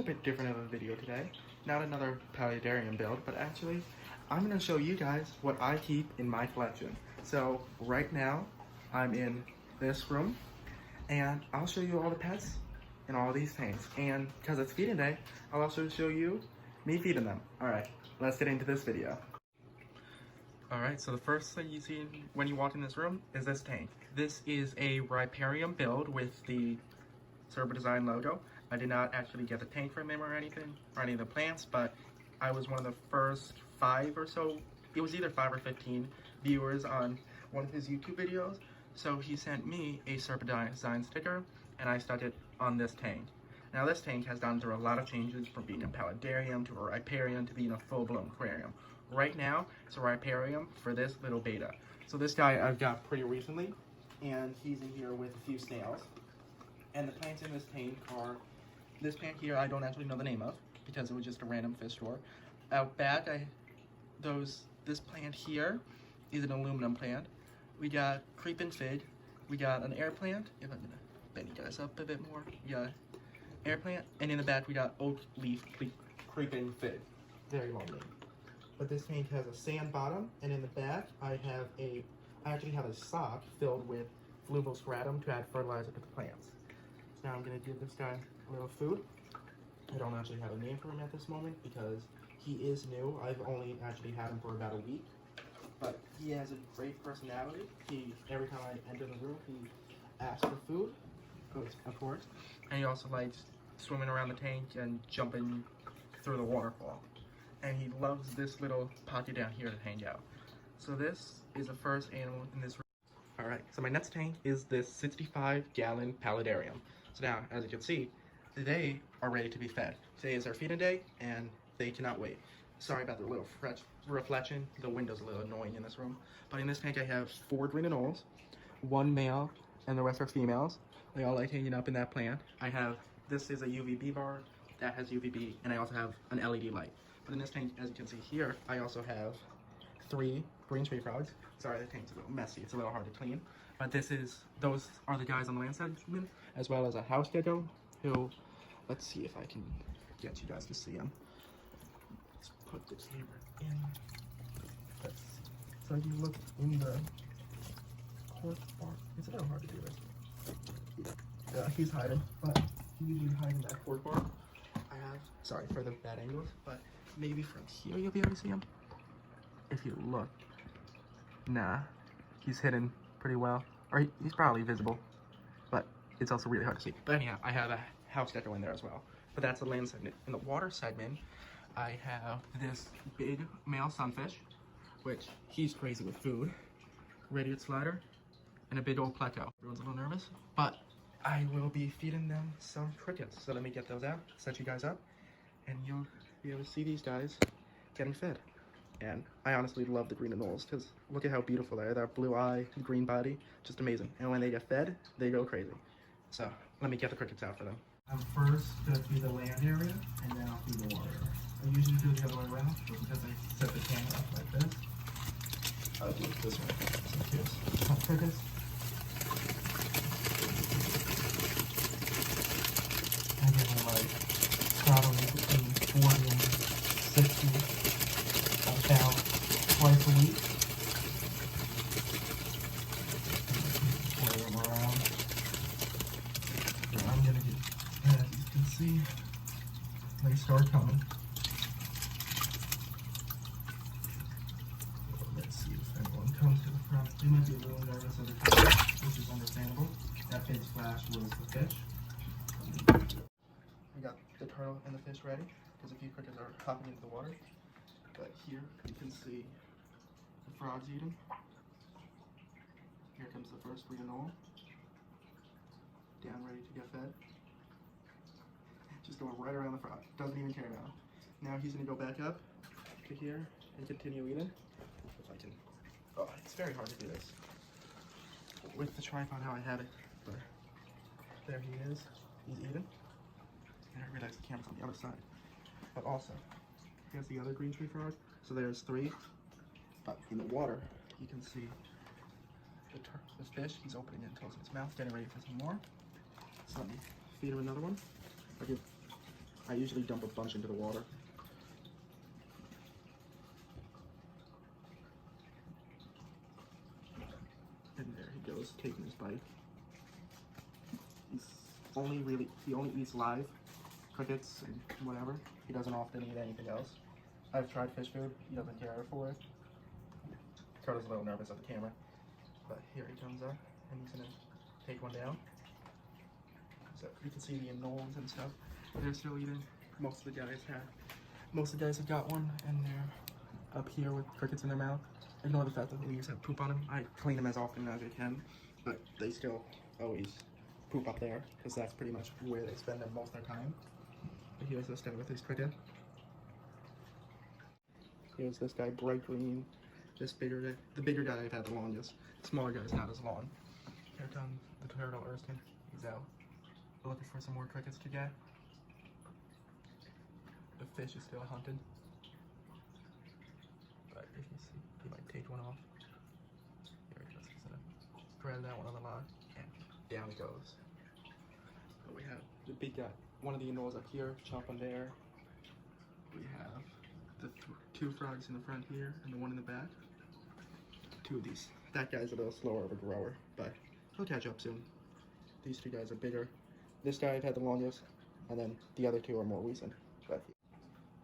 bit different of a video today. Not another paludarium build, but actually I'm going to show you guys what I keep in my collection. So right now I'm in this room and I'll show you all the pets in all these tanks. And because it's feeding day, I'll also show you me feeding them. Alright, let's get into this video. Alright, so the first thing you see when you walk in this room is this tank. This is a riparium build with the Serba Design logo. I did not actually get the tank from him or anything, or any of the plants, but I was one of the first 5 or so, it was either 5 or 15 viewers on one of his YouTube videos. So he sent me a Serba Design sticker, and I stuck it on this tank. Now this tank has gone through a lot of changes, from being a paludarium to a riparium to being a full-blown aquarium. Right now, it's a riparium for this little beta. So this guy I've got pretty recently, and he's in here with a few snails. And the plants in this tank are, this plant here I don't actually know the name of, because it was just a random fish store. Out back, this plant here is an aluminum plant. We got creeping fig, we got an air plant, if I'm gonna bend you guys up a bit more, we got air plant, and in the back we got oak leaf creeping fig. Very long name. But this tank has a sand bottom, and in the back I actually have a sock filled with fluval stratum to add fertilizer to the plants. So now I'm gonna give this guy a little food. I don't actually have a name for him at this moment because he is new. I've only actually had him for about a week. But he has a great personality. Every time I enter the room, he asks for food, of course. And he also likes swimming around the tank and jumping through the waterfall. And he loves this little pocket down here to hang out. So this is the first animal in this room. Alright, so my next tank is this 65-gallon paludarium. So now, as you can see, they are ready to be fed. Today is our feeding day, and they cannot wait. Sorry about the little reflection. The window's a little annoying in this room. But in this tank, I have 4 green anoles, 1 male, and the rest are females. They all like hanging up in that plant. This is a UVB bar that has UVB, and I also have an LED light. But in this tank, as you can see here, I also have 3 green tree frogs. Sorry, the tank's a little messy. It's a little hard to clean. But those are the guys on the land segment, as well as a house gecko who, let's see if I can get you guys to see him. Let's put the camera in. So you look in the cork bar. It's a little hard to do this. Yeah, he's hiding, but he usually hides in that cork bar. Sorry for the bad angles, but maybe from here you'll be able to see him. If you look, nah, he's hidden pretty well, or he's probably visible, but it's also really hard to see. But anyhow, I have a house gecko in there as well, but that's the land segment. In the water segment, I have this big male sunfish, which he's crazy with food, radiate slider, and a big old pleco. Everyone's a little nervous, but I will be feeding them some crickets. So let me get those out, set you guys up, and you'll be able to see these guys getting fed. And I honestly love the green anoles because look at how beautiful they are. That blue eye, green body, just amazing. And when they get fed, they go crazy. So let me get the crickets out for them. I'm first going to feed the land area, and then I'll feed the water area. I usually do it the other way around, but because I set the camera up like this, I'll do it this way. So here's my crickets. I give them like probably between 40 and 60 about twice a week. Play them around. So I'm gonna get, as you can see, they start coming. Let's see if anyone comes to the front. They might be a little nervous at the time, which is understandable. That big splash was the fish. We got the turtle and the fish ready, because a few crickets are hopping into the water. But here you can see the frogs eating. Here comes the first green anole. Down ready to get fed. Just going right around the frog. Doesn't even care now. Now he's going to go back up to here and continue eating. If I can. Oh, it's very hard to do this with the tripod how I have it. But there he is. He's eating. And I realize the camera's on the other side. But also, here's the other green tree frog. So there's 3. But in the water, you can see the fish. He's opening it and closing his mouth, getting ready for some more. So let me feed him another one. I'll give I usually dump a bunch into the water. And there he goes, taking his bite. He only eats live crickets and whatever. He doesn't often eat anything else. I've tried fish food, he doesn't care for it. Turtle's a little nervous at the camera, but here he comes up, and he's gonna take one down. So you can see the anoles and stuff. They're still eating. Most of the guys have got one, and they're up here with crickets in their mouth. Ignore the fact that the leaves have poop on them. I clean them as often as I can, but they still always poop up there, because that's pretty much where they spend most of their time. But here's this guy with his cricket. Here's this guy, bright green. This bigger guy, the bigger guy I've had the longest. The smaller guy's not as long. Here comes the turtle Erskine. He's out looking for some more crickets to get. The fish is still hunted. But if you see, he might take one off. Here he goes. He's gonna grab that one on the line, and down he goes. But we have the big guy. One of the anoles up here, chomping there. We have the two frogs in the front here, and the one in the back. Two of these. That guy's a little slower of a grower, but he'll catch up soon. These two guys are bigger. This guy I've had the longest, and then the other two are more recent. But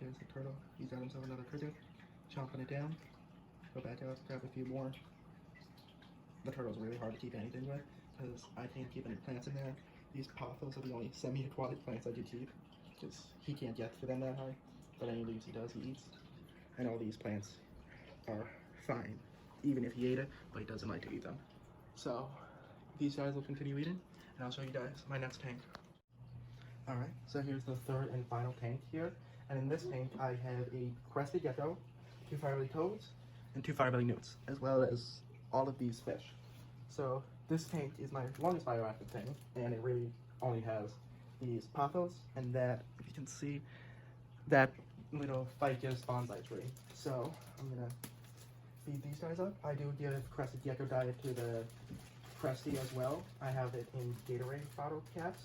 here's the turtle. He's got himself another cricket, chomping it down. Go back out, grab a few more. The turtle's really hard to keep anything with, because I can't keep any plants in there. These pothos are the only semi-aquatic plants I do keep, because he can't get to them that high. But any leaves he does, he eats. And all these plants are fine, even if he ate it, but he doesn't like to eat them. So these guys will continue eating, and I'll show you guys my next tank. Alright, so here's the third and final tank here. And in this tank, I have a crested gecko, 2 firebelly toads, and 2 firebelly newts, as well as all of these fish. So this tank is my longest bioactive tank, and it really only has these pothos, and that, if you can see, that little ficus bonsai tree. So I'm gonna feed these guys up. I do give crested gecko diet to the Cresty as well. I have it in Gatorade bottle caps.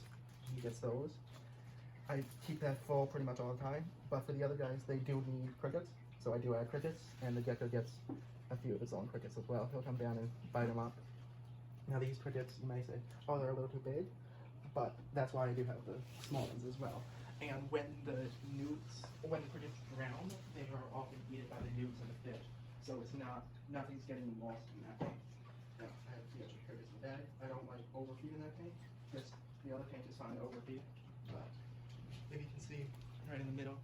He gets those. I keep that full pretty much all the time. But for the other guys, they do need crickets, so I do add crickets, and the gecko gets a few of his own crickets as well. He'll come down and bite them up. Now these crickets, you may say, oh, they're a little too big, but that's why I do have the small ones as well. And when the crickets drown, they are often eaten by the newts and the fish. So it's nothing's getting lost in that tank. Now, I have a few extra crickets in the bag. I don't like overfeeding that tank. Just the other tank is fine to overfeed. But if you can see right in the middle,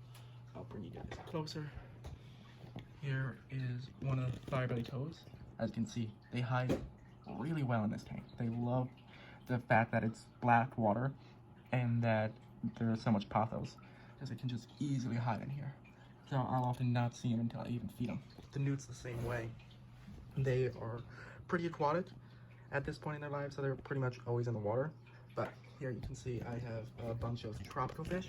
I'll bring you guys closer. Here is one of the firebelly toads. As you can see, they hide really well in this tank. They love the fact that it's black water and that there's so much pothos, because it can just easily hide in here. So I'll often not see them until I even feed them. The newts the same way. They are pretty aquatic at this point in their lives, so they're pretty much always in the water. But here you can see I have a bunch of tropical fish,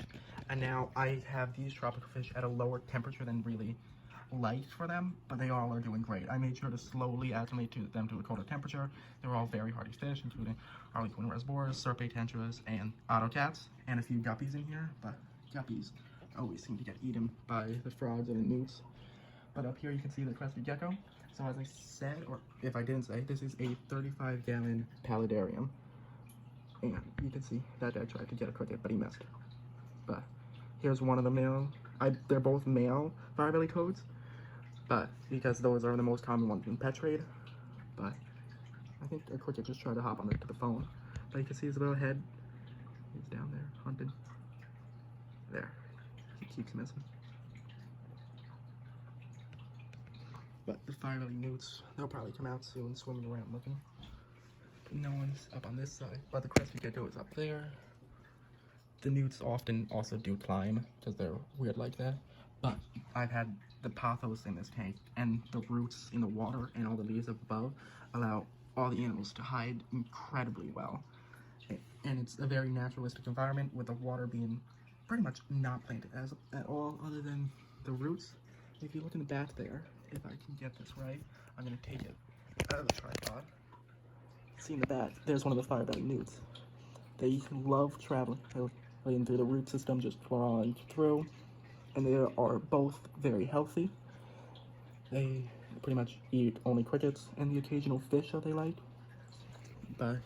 and now I have these tropical fish at a lower temperature than really liked for them, but they all are doing great. I made sure to slowly acclimate them to a colder temperature. They're all very hardy fish, including Harlequin rasboras, Serpae tentras, and autocats, and a few guppies in here, but guppies always seem to get eaten by the frogs and the newts. But up here you can see the crested gecko. So as I said, or if I didn't say, this is a 35-gallon paludarium. And you can see that guy tried to get a cricket, but he missed. But here's one of the male, they're both male firebelly toads, but because those are the most common ones in pet trade. But I think a cricket just tried to hop on to the phone. But you can see his little head. He's down there hunting. There. He keeps missing. But the firebelly newts, they'll probably come out soon, swimming around looking. No one's up on this side, but the crested gecko is up there. The newts often also do climb, because they're weird like that. But I've had the pothos in this tank, and the roots in the water and all the leaves above allow all the animals to hide incredibly well. And it's a very naturalistic environment, with the water being pretty much not planted at all, other than the roots. If you look in the back there, if I can get this right, I'm going to take it out of the tripod. See in the back, there's one of the firebelly newts. They love traveling. leading through the root system, just crawling through. And they are both very healthy. They pretty much eat only crickets and the occasional fish that they like. But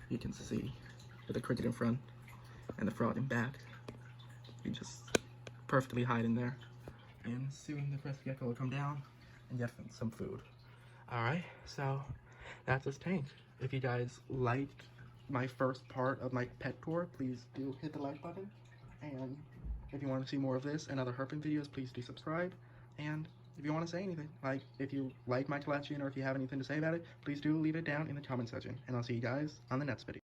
you can see with the cricket in front and the frog in back, you just perfectly hide in there. And soon the press gecko will come down and get some food. Alright, so that's this tank. If you guys liked my first part of my pet tour, please do hit the like button. And if you want to see more of this and other herping videos, please do subscribe. And if you want to say anything, like if you like my collection or if you have anything to say about it, please do leave it down in the comment section. And I'll see you guys on the next video.